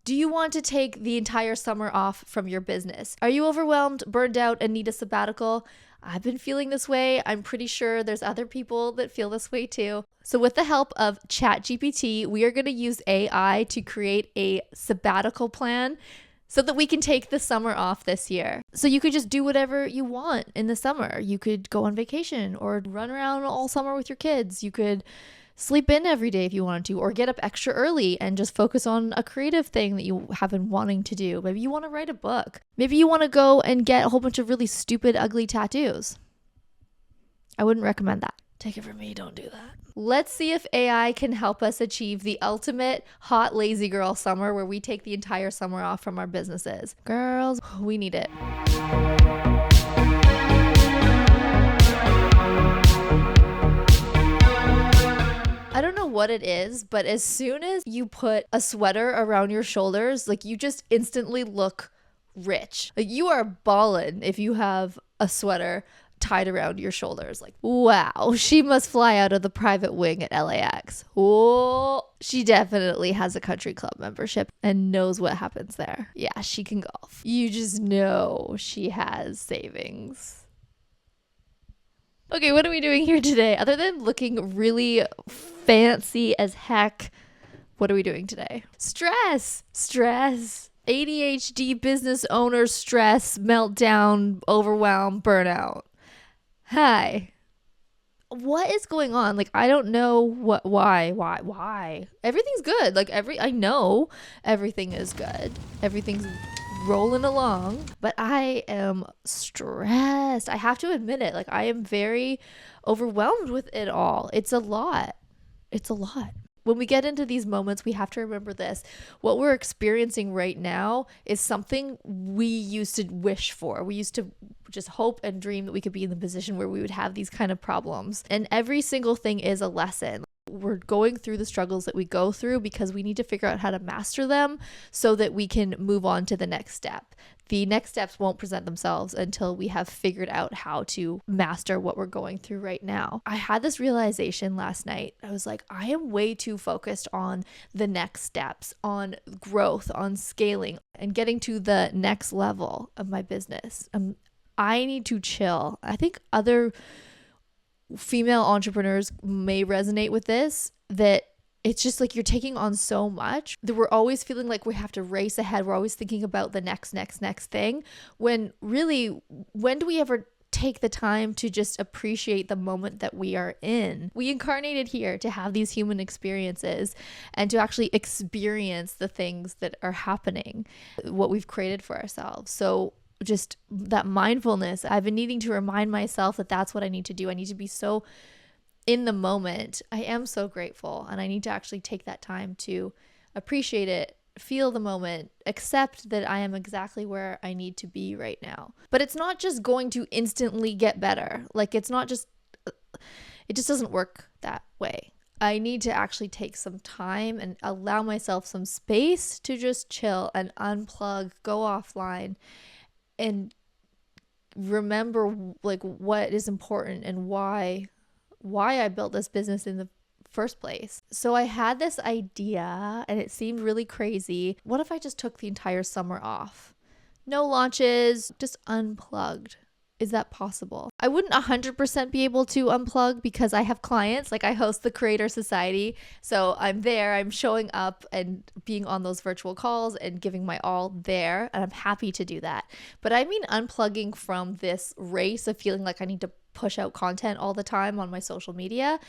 Do you want to take the entire summer off from your business? Are you overwhelmed, burned out, and need a sabbatical? I've been feeling this way. I'm pretty sure there's other people that feel this way too. So with the help of ChatGPT, we are going to use AI to create a sabbatical plan so that we can take the summer off this year. So you could just do whatever you want in the summer. You could go on vacation or run around all summer with your kids. You could sleep in every day if you wanted to, or get up extra early and just focus on a creative thing that you have been wanting to do. Maybe you want to write a book. Maybe you want to go and get a whole bunch of really stupid, ugly tattoos. I wouldn't recommend that. Take it from me, don't do that. Let's see if AI can help us achieve the ultimate hot lazy girl summer where we take the entire summer off from our businesses. Girls, we need it. I don't know what it is, but as soon as you put a sweater around your shoulders, like you just instantly look rich. Like you are ballin' if you have a sweater tied around your shoulders. Like, wow, she must fly out of the private wing at LAX. Oh, she definitely has a country club membership and knows what happens there. Yeah, she can golf. You just know she has savings. Okay, what are we doing here today? Other than looking really fancy as heck, what are we doing today? Stress. ADHD, business owner, stress, meltdown, overwhelm, burnout. Hi. What is going on? Like, I don't know why. Everything's good. Like I know everything is good. Everything's rolling along, but I am stressed. I have to admit it. Like I am very overwhelmed with it all. It's a lot. When we get into these moments, we have to remember this. What we're experiencing right now is something we used to wish for. We used to just hope and dream that we could be in the position where we would have these kind of problems. And every single thing is a lesson. We're going through the struggles that we go through because we need to figure out how to master them so that we can move on to the next step. The next steps won't present themselves until we have figured out how to master what we're going through right now. I had this realization last night. I was like, I am way too focused on the next steps, on growth, on scaling, and getting to the next level of my business. I need to chill. I think other female entrepreneurs may resonate with this, that it's just like you're taking on so much that we're always feeling like we have to race ahead. We're always thinking about the next thing, when really, when do we ever take the time to just appreciate the moment that we are in? We incarnated here to have these human experiences and to actually experience the things that are happening, what we've created for ourselves. So just that mindfulness, I've been needing to remind myself that that's what I need to do. I need to be so in the moment. I am so grateful, and I need to actually take that time to appreciate it, feel the moment, accept that I am exactly where I need to be right now. But it's not just going to instantly get better. Like it just doesn't work that way. I need to actually take some time and allow myself some space to just chill and unplug, go offline, and remember like what is important and why I built this business in the first place. So I had this idea and it seemed really crazy. What if I just took the entire summer off? No launches, just unplugged. Is that possible? I wouldn't 100% be able to unplug because I have clients. Like I host the Creator Society. So I'm there, I'm showing up and being on those virtual calls and giving my all there. And I'm happy to do that. But I mean unplugging from this race of feeling like I need to push out content all the time on my social media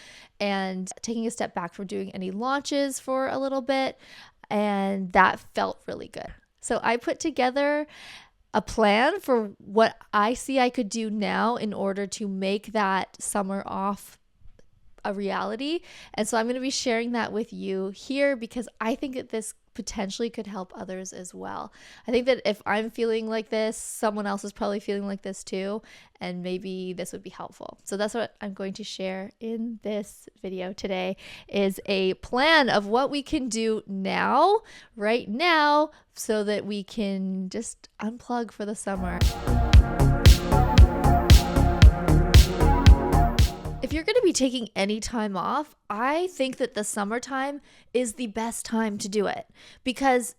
and taking a step back from doing any launches for a little bit. And that felt really good. So I put together a plan for what I see I could do now in order to make that summer off a reality. And so I'm going to be sharing that with you here because I think that this potentially could help others as well. I think that if I'm feeling like this, someone else is probably feeling like this too, and maybe this would be helpful. So that's what I'm going to share in this video today, is a plan of what we can do now, right now, so that we can just unplug for the summer. If you're going to be taking any time off, I think that the summertime is the best time to do it because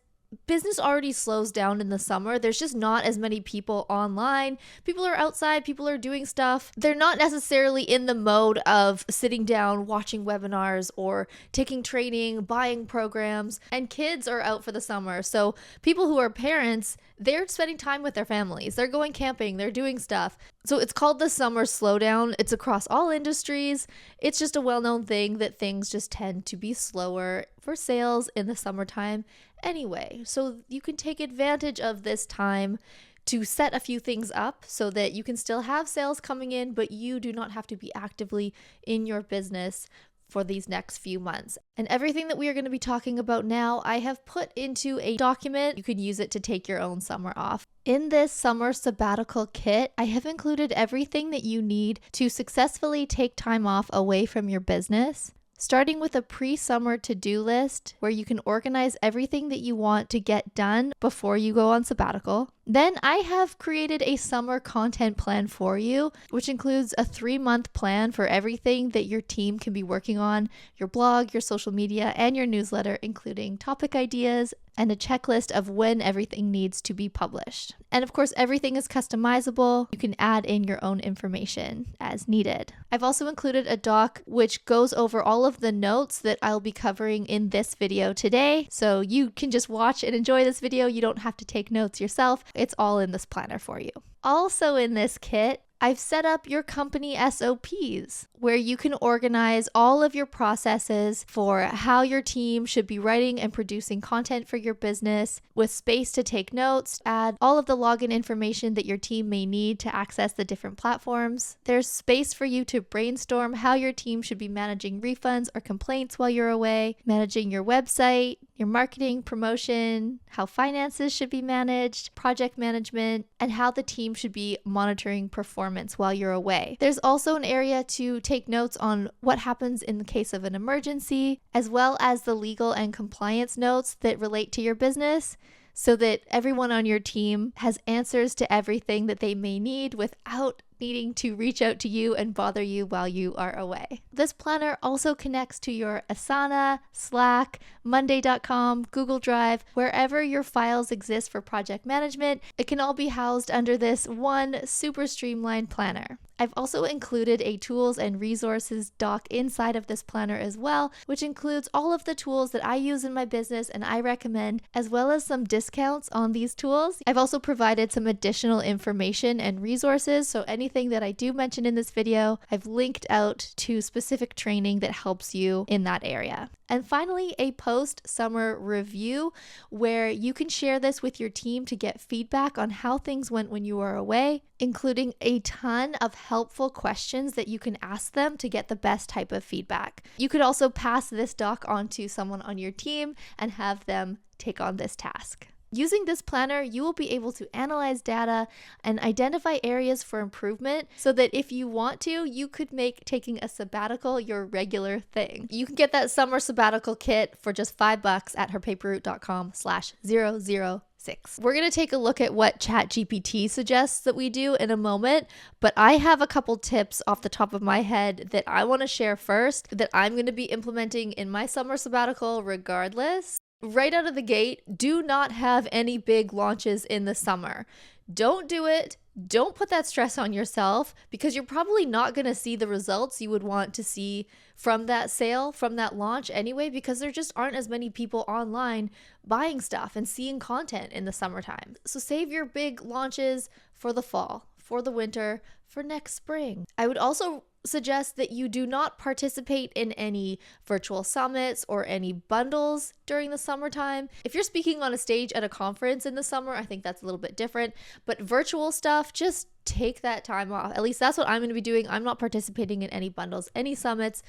business already slows down in the summer. There's just not as many people online. People are outside, people are doing stuff. They're not necessarily in the mode of sitting down, watching webinars or taking training, buying programs, and kids are out for the summer. So people who are parents, they're spending time with their families. They're going camping, they're doing stuff. So it's called the summer slowdown. It's across all industries. It's just a well-known thing that things just tend to be slower for sales in the summertime anyway. So you can take advantage of this time to set a few things up so that you can still have sales coming in, but you do not have to be actively in your business for these next few months. And everything that we are going to be talking about now, I have put into a document. You can use it to take your own summer off. In this summer sabbatical kit, I have included everything that you need to successfully take time off away from your business. Starting with a pre-summer to-do list where you can organize everything that you want to get done before you go on sabbatical. Then I have created a summer content plan for you, which includes a 3-month plan for everything that your team can be working on, your blog, your social media, and your newsletter, including topic ideas and a checklist of when everything needs to be published. And of course, everything is customizable. You can add in your own information as needed. I've also included a doc which goes over all of the notes that I'll be covering in this video today. So you can just watch and enjoy this video. You don't have to take notes yourself. It's all in this planner for you. Also in this kit, I've set up your company SOPs where you can organize all of your processes for how your team should be writing and producing content for your business with space to take notes, add all of the login information that your team may need to access the different platforms. There's space for you to brainstorm how your team should be managing refunds or complaints while you're away, managing your website, your marketing, promotion, how finances should be managed, project management, and how the team should be monitoring performance while you're away. There's also an area to take notes on what happens in the case of an emergency, as well as the legal and compliance notes that relate to your business, so that everyone on your team has answers to everything that they may need without needing to reach out to you and bother you while you are away. This planner also connects to your Asana, Slack, Monday.com, Google Drive, wherever your files exist for project management. It can all be housed under this one super streamlined planner. I've also included a tools and resources doc inside of this planner as well, which includes all of the tools that I use in my business and I recommend, as well as some discounts on these tools. I've also provided some additional information and resources, so anything that I do mention in this video, I've linked out to specific training that helps you in that area. And finally, a post-summer review where you can share this with your team to get feedback on how things went when you were away, including a ton of helpful questions that you can ask them to get the best type of feedback. You could also pass this doc on to someone on your team and have them take on this task. Using this planner, you will be able to analyze data and identify areas for improvement so that if you want to, you could make taking a sabbatical your regular thing. You can get that summer sabbatical kit for just $5 at herpaperroute.com/006. We're going to take a look at what ChatGPT suggests that we do in a moment, but I have a couple tips off the top of my head that I want to share first that I'm going to be implementing in my summer sabbatical regardless. Right out of the gate, do not have any big launches in the summer. Don't do it. Don't put that stress on yourself because you're probably not going to see the results you would want to see from that sale, from that launch anyway, because there just aren't as many people online buying stuff and seeing content in the summertime. So save your big launches for the fall, for the winter, for next spring. I would also suggest that you do not participate in any virtual summits or any bundles during the summertime. If you're speaking on a stage at a conference in the summer, I think that's a little bit different, but virtual stuff, just take that time off. At least that's what I'm going to be doing. I'm not participating in any bundles, any summits,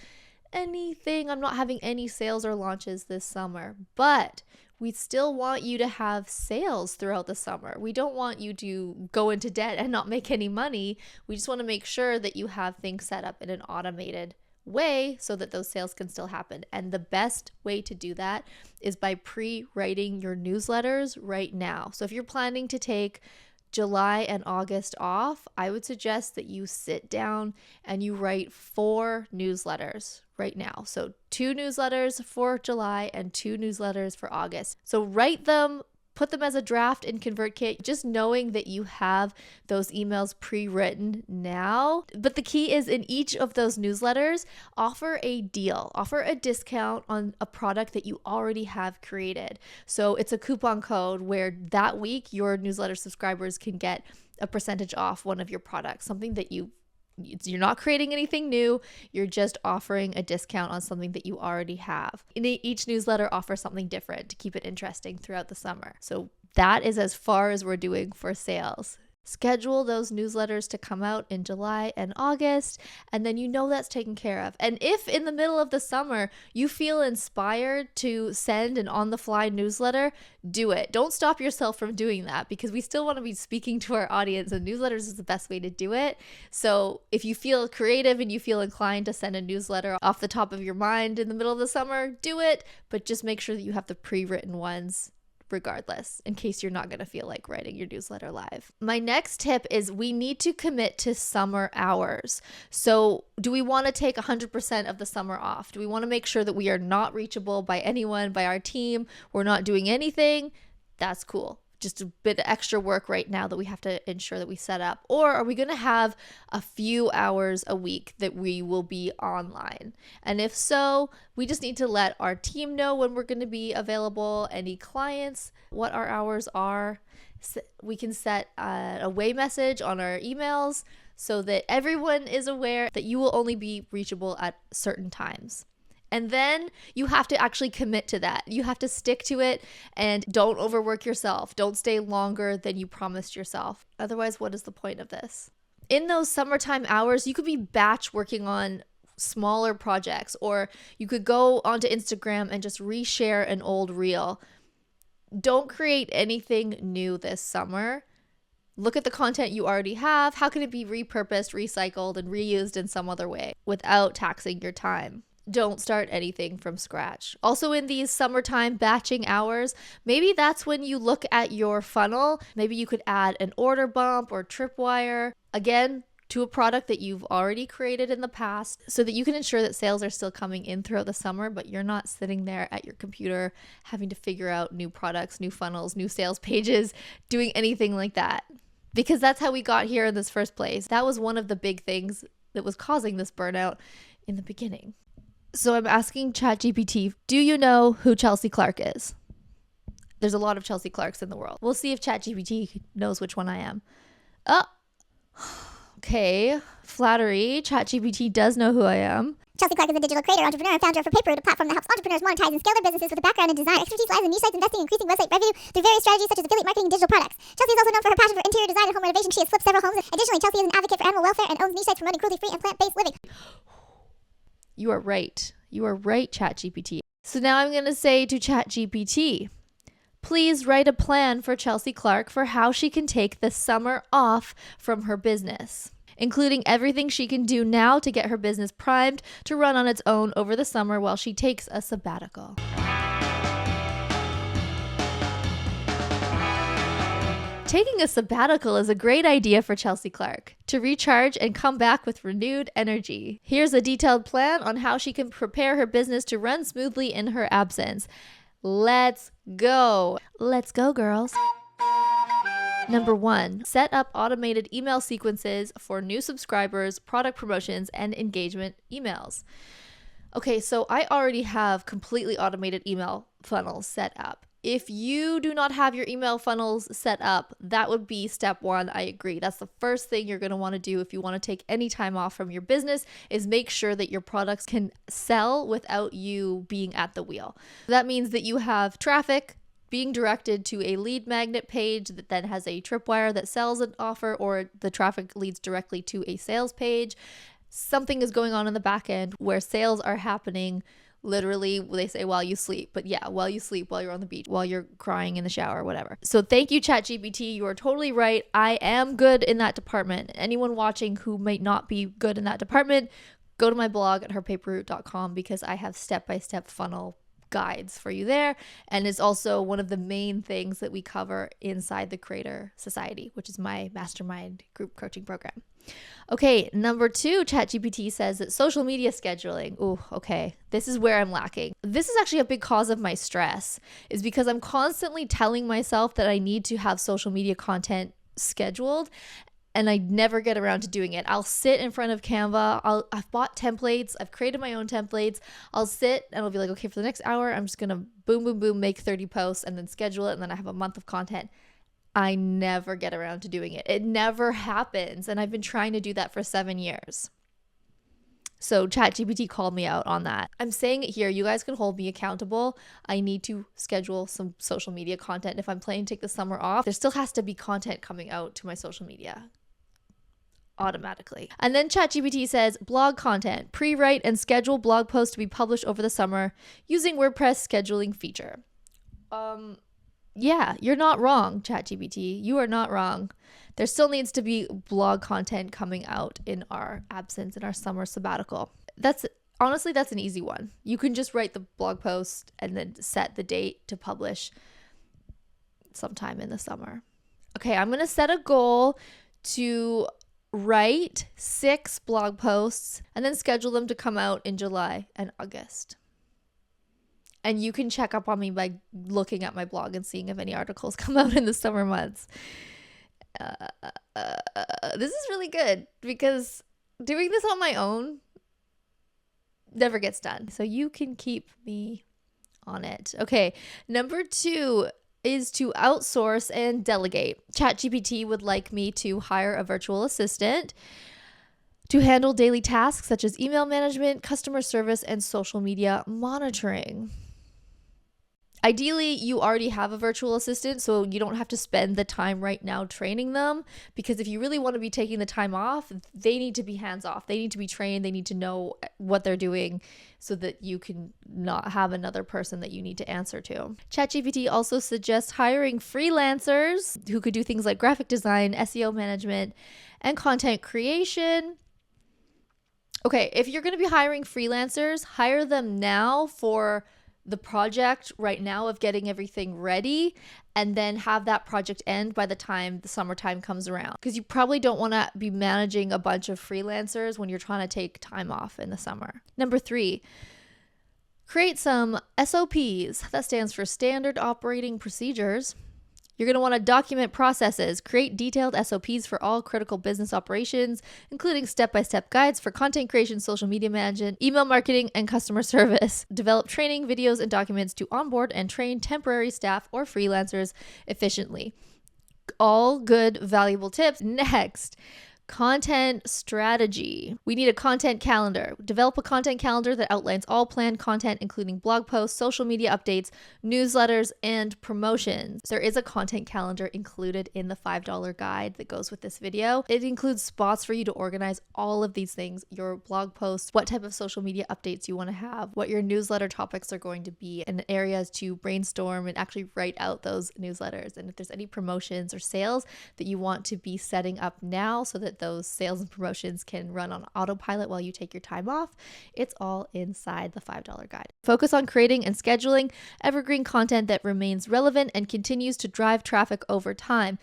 anything. I'm not having any sales or launches this summer, but we still want you to have sales throughout the summer. We don't want you to go into debt and not make any money. We just want to make sure that you have things set up in an automated way so that those sales can still happen. And the best way to do that is by pre-writing your newsletters right now. So if you're planning to take July and August off, I would suggest that you sit down and you write 4 newsletters right now. So 2 newsletters for July and 2 newsletters for August. So write them put them as a draft in ConvertKit, just knowing that you have those emails pre-written now. But the key is in each of those newsletters, offer a deal, offer a discount on a product that you already have created. So it's a coupon code where that week your newsletter subscribers can get a percentage off one of your products, something that you're not creating anything new. You're just offering a discount on something that you already have. In each newsletter, offer something different to keep it interesting throughout the summer. So that is as far as we're doing for sales. Schedule those newsletters to come out in July and August, and then you know that's taken care of. And if in the middle of the summer you feel inspired to send an on-the-fly newsletter, do it. Don't stop yourself from doing that, because we still want to be speaking to our audience, and newsletters is the best way to do it. So if you feel creative and you feel inclined to send a newsletter off the top of your mind in the middle of the summer, do it, but just make sure that you have the pre-written ones regardless, in case you're not going to feel like writing your newsletter live. My next tip is we need to commit to summer hours. So do we want to take 100% of the summer off? Do we want to make sure that we are not reachable by anyone, by our team? We're not doing anything? That's cool. Just a bit of extra work right now that we have to ensure that we set up. Or are we going to have a few hours a week that we will be online? And if so, we just need to let our team know when we're going to be available, any clients, what our hours are. We can set a away message on our emails so that everyone is aware that you will only be reachable at certain times. And then you have to actually commit to that. You have to stick to it, and don't overwork yourself. Don't stay longer than you promised yourself. Otherwise, what is the point of this? In those summertime hours, you could be batch working on smaller projects, or you could go onto Instagram and just reshare an old reel. Don't create anything new this summer. Look at the content you already have. How can it be repurposed, recycled, and reused in some other way without taxing your time? Don't start anything from scratch. Also, in these summertime batching hours, maybe that's when you look at your funnel. Maybe you could add an order bump or tripwire, again, to a product that you've already created in the past, so that you can ensure that sales are still coming in throughout the summer, but you're not sitting there at your computer having to figure out new products, new funnels, new sales pages, doing anything like that. Because that's how we got here in this first place. That was one of the big things that was causing this burnout in the beginning. So I'm asking ChatGPT, do you know who Chelsea Clark is? There's a lot of Chelsea Clarks in the world. We'll see if ChatGPT knows which one I am. Oh, okay. Flattery. ChatGPT does know who I am. Chelsea Clark is a digital creator, entrepreneur, and founder of Repurposing, a platform that helps entrepreneurs monetize and scale their businesses with a background in design. Expertise lies in niche sites, investing, increasing website revenue through various strategies such as affiliate marketing and digital products. Chelsea is also known for her passion for interior design and home renovation. She has flipped several homes. Additionally, Chelsea is an advocate for animal welfare and owns niche sites promoting cruelty-free and plant-based living. You are right. You are right, ChatGPT. So now I'm going to say to ChatGPT, please write a plan for Chelsea Clark for how she can take the summer off from her business, including everything she can do now to get her business primed to run on its own over the summer while she takes a sabbatical. Taking a sabbatical is a great idea for Chelsea Clark to recharge and come back with renewed energy. Here's a detailed plan on how she can prepare her business to run smoothly in her absence. Let's go. Let's go, girls. Number 1, set up automated email sequences for new subscribers, product promotions, and engagement emails. Okay, so I already have completely automated email funnels set up. If you do not have your email funnels set up, that would be step 1. I agree. That's the first thing you're going to want to do if you want to take any time off from your business, is make sure that your products can sell without you being at the wheel. That means that you have traffic being directed to a lead magnet page that then has a tripwire that sells an offer, or the traffic leads directly to a sales page. Something is going on in the back end where sales are happening. Literally, they say while you sleep, but yeah, while you sleep, while you're on the beach, while you're crying in the shower, whatever. So thank you, ChatGPT. You are totally right. I am good in that department. Anyone watching who might not be good in that department, go to my blog at herpaperroute.com, because I have step-by-step funnel guides for you there. And it's also one of the main things that we cover inside the Creator Society, which is my mastermind group coaching program. Okay, number 2, ChatGPT says that social media scheduling. Ooh, okay. This is where I'm lacking. This is actually a big cause of my stress, is because I'm constantly telling myself that I need to have social media content scheduled, and I never get around to doing it. I'll sit in front of Canva. I've bought templates. I've created my own templates. I'll sit and I'll be like, okay, for the next hour, I'm just going to boom, boom, boom, make 30 posts and then schedule it. And then I have a month of content. I never get around to doing it. It never happens. And I've been trying to do that for 7 years. So ChatGPT called me out on that. I'm saying it here. You guys can hold me accountable. I need to schedule some social media content. If I'm planning to take the summer off, there still has to be content coming out to my social media automatically. And then ChatGPT says blog content, pre-write and schedule blog posts to be published over the summer using WordPress scheduling feature. Yeah, you're not wrong, ChatGPT. You are not wrong. There still needs to be blog content coming out in our absence, in our summer sabbatical. That's an easy one. You can just write the blog post and then set the date to publish sometime in the summer. Okay, I'm going to set a goal to write 6 blog posts and then schedule them to come out in July and August. And you can check up on me by looking at my blog and seeing if any articles come out in the summer months. This is really good because doing this on my own never gets done. So you can keep me on it. Okay, number 2 is to outsource and delegate. ChatGPT would like me to hire a virtual assistant to handle daily tasks such as email management, customer service, and social media monitoring. Ideally, you already have a virtual assistant, so you don't have to spend the time right now training them, because if you really want to be taking the time off, they need to be hands off. They need to be trained. They need to know what they're doing so that you can not have another person that you need to answer to. ChatGPT also suggests hiring freelancers who could do things like graphic design, SEO management, and content creation. Okay, if you're going to be hiring freelancers, hire them now for the project right now of getting everything ready, and then have that project end by the time the summertime comes around, because you probably don't want to be managing a bunch of freelancers when you're trying to take time off in the summer. Number 3, create some SOPs. That stands for standard operating procedures. You're going to want to document processes, create detailed SOPs for all critical business operations, including step-by-step guides for content creation, social media management, email marketing, and customer service. Develop training videos and documents to onboard and train temporary staff or freelancers efficiently. All good, valuable tips. Next, content strategy. We need a content calendar. Develop a content calendar that outlines all planned content, including blog posts, social media updates, newsletters, and promotions. There is a content calendar included in the $5 guide that goes with this video. It includes spots for you to organize all of these things: your blog posts, what type of social media updates you want to have, what your newsletter topics are going to be, and areas to brainstorm and actually write out those newsletters. And if there's any promotions or sales that you want to be setting up now so that those sales and promotions can run on autopilot while you take your time off, it's all inside the $5 guide. Focus on creating and scheduling evergreen content that remains relevant and continues to drive traffic over time.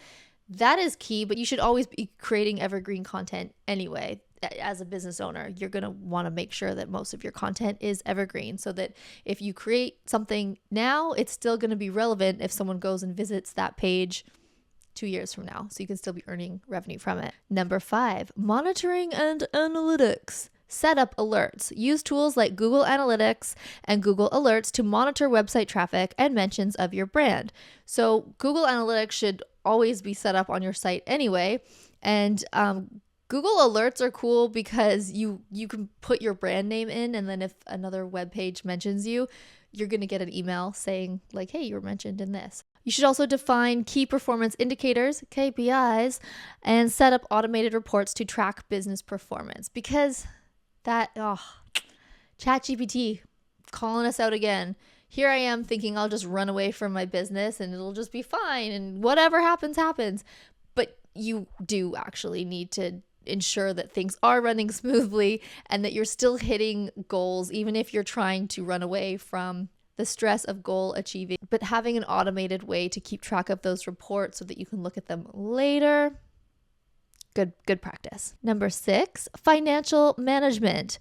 That is key, but you should always be creating evergreen content anyway. As a business owner, you're going to want to make sure that most of your content is evergreen, so that if you create something now, it's still going to be relevant if someone goes and visits that page 2 years from now, so you can still be earning revenue from it. Number 5, monitoring and analytics. Set up alerts. Use tools like Google Analytics and Google Alerts to monitor website traffic and mentions of your brand. So Google Analytics should always be set up on your site anyway. And Google Alerts are cool because you can put your brand name in, and then if another web page mentions you, you're going to get an email saying like, hey, you were mentioned in this. You should also define key performance indicators, KPIs, and set up automated reports to track business performance, because ChatGPT calling us out again. Here I am thinking I'll just run away from my business and it'll just be fine and whatever happens, happens. But you do actually need to ensure that things are running smoothly and that you're still hitting goals, even if you're trying to run away from the stress of goal achieving, but having an automated way to keep track of those reports so that you can look at them later. Good practice. Number 6, financial management.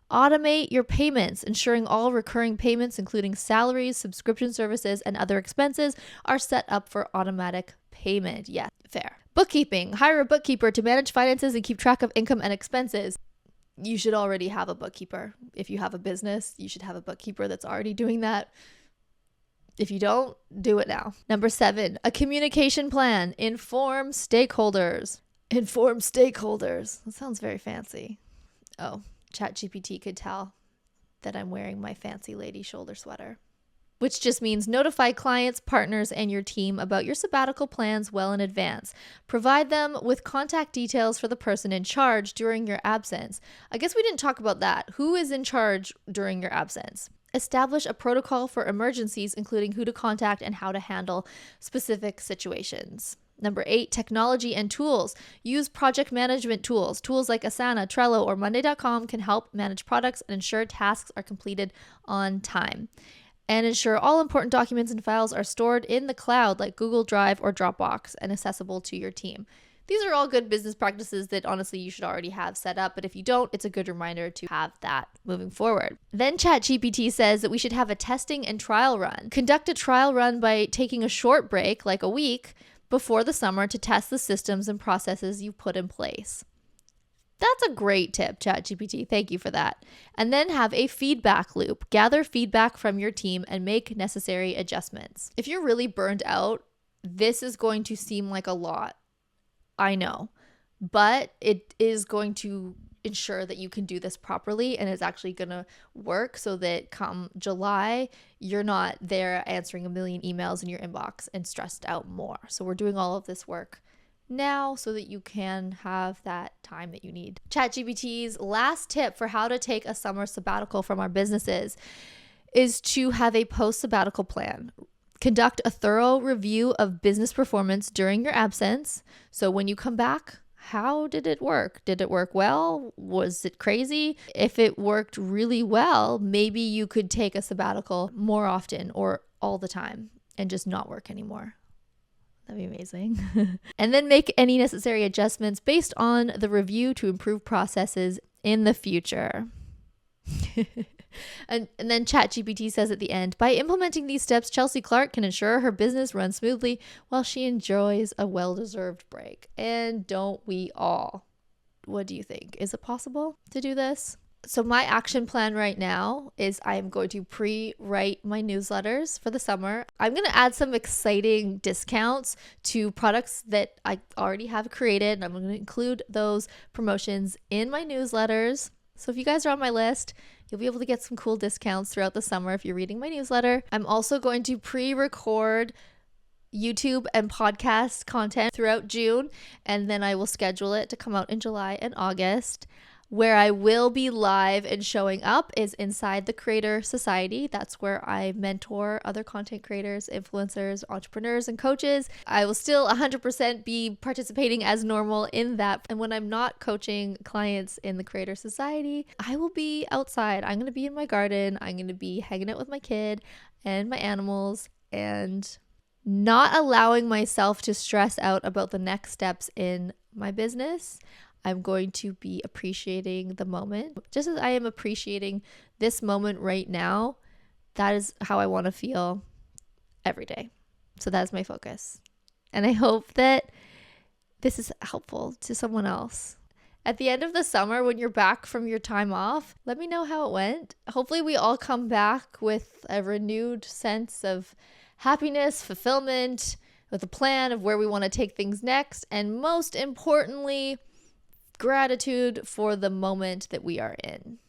Automate your payments, ensuring all recurring payments, including salaries, subscription services, and other expenses, are set up for automatic payment. Yeah, fair. Bookkeeping. Hire a bookkeeper to manage finances and keep track of income and expenses. You should already have a bookkeeper. If you have a business, you should have a bookkeeper that's already doing that. If you don't, do it now. Number 7, a communication plan. Inform stakeholders. Inform stakeholders. That sounds very fancy. Oh, ChatGPT could tell that I'm wearing my fancy lady shoulder sweater, which just means notify clients, partners, and your team about your sabbatical plans well in advance. Provide them with contact details for the person in charge during your absence. I guess we didn't talk about that. Who is in charge during your absence? Establish a protocol for emergencies, including who to contact and how to handle specific situations. Number 8, technology and tools. Use project management tools. Tools like Asana, Trello, or Monday.com can help manage products and ensure tasks are completed on time. And ensure all important documents and files are stored in the cloud like Google Drive or Dropbox and accessible to your team. These are all good business practices that honestly you should already have set up, but if you don't, it's a good reminder to have that moving forward. Then ChatGPT says that we should have a testing and trial run. Conduct a trial run by taking a short break, like a week, before the summer to test the systems and processes you put in place. That's a great tip, ChatGPT. Thank you for that. And then have a feedback loop. Gather feedback from your team and make necessary adjustments. If you're really burned out, this is going to seem like a lot. I know, but it is going to ensure that you can do this properly and it's actually going to work so that come July, you're not there answering a million emails in your inbox and stressed out more. So we're doing all of this work now so that you can have that time that you need. ChatGPT's last tip for how to take a summer sabbatical from our businesses is to have a post-sabbatical plan. Conduct a thorough review of business performance during your absence. So when you come back, how did it work? Did it work well? Was it crazy? If it worked really well, maybe you could take a sabbatical more often or all the time and just not work anymore. That'd be amazing. And then make any necessary adjustments based on the review to improve processes in the future. And then ChatGPT says at the end, by implementing these steps, Chelsea Clark can ensure her business runs smoothly while she enjoys a well-deserved break. And don't we all? What do you think? Is it possible to do this? So my action plan right now is I am going to pre-write my newsletters for the summer. I'm going to add some exciting discounts to products that I already have created. And I'm going to include those promotions in my newsletters. So if you guys are on my list, you'll be able to get some cool discounts throughout the summer if you're reading my newsletter. I'm also going to pre-record YouTube and podcast content throughout June, and then I will schedule it to come out in July and August. Where I will be live and showing up is inside the Creator Society. That's where I mentor other content creators, influencers, entrepreneurs, and coaches. I will still 100% be participating as normal in that. And when I'm not coaching clients in the Creator Society, I will be outside. I'm going to be in my garden. I'm going to be hanging out with my kid and my animals and not allowing myself to stress out about the next steps in my business. I'm going to be appreciating the moment. Just as I am appreciating this moment right now, that is how I want to feel every day. So that's my focus. And I hope that this is helpful to someone else. At the end of the summer, when you're back from your time off, let me know how it went. Hopefully we all come back with a renewed sense of happiness, fulfillment, with a plan of where we want to take things next. And most importantly, gratitude for the moment that we are in.